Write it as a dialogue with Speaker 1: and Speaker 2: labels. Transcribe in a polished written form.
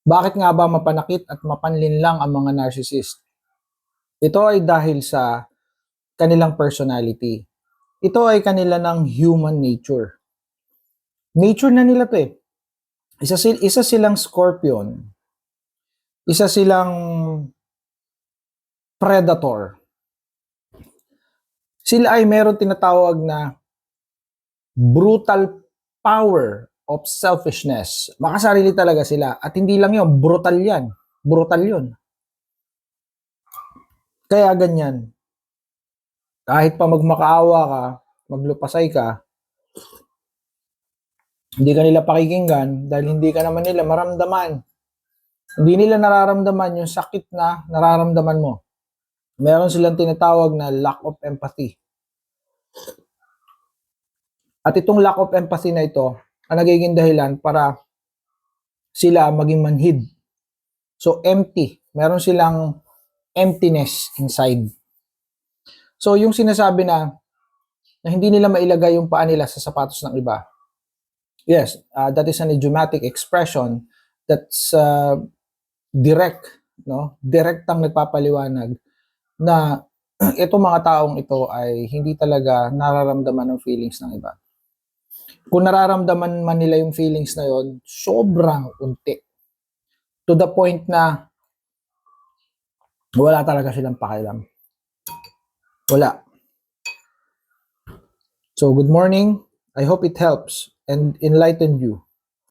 Speaker 1: Bakit nga ba mapanakit at mapanlinlang ang mga narcissist? Ito ay dahil sa kanilang personality. Ito ay kanila ng human nature. Nature na nila to eh. Isa silang scorpion. Isa silang predator. Sila ay meron tinatawag na brutal power of selfishness. Makasarili talaga sila. At hindi lang yun, brutal yan. Brutal yun. Kaya ganyan. Kahit pa magmakaawa ka, maglupasay ka, hindi ka nila pakikinggan dahil hindi ka naman nila maramdaman. Hindi nila nararamdaman yung sakit na nararamdaman mo. Meron silang tinatawag na lack of empathy. At itong lack of empathy na ito, ang nagiging dahilan para sila maging manhid. So empty. Meron silang emptiness inside. So yung sinasabi na hindi nila mailagay yung paa nila sa sapatos ng iba. Yes, that is an idiomatic expression that's direct, no? Direktang nagpapaliwanag na itong mga taong ito ay hindi talaga nararamdaman ng feelings ng iba. Kung nararamdaman man nila yung feelings na yon, sobrang unti. To the point na wala talaga silang pakialam. Wala. So, good morning. I hope it helps and enlightened you.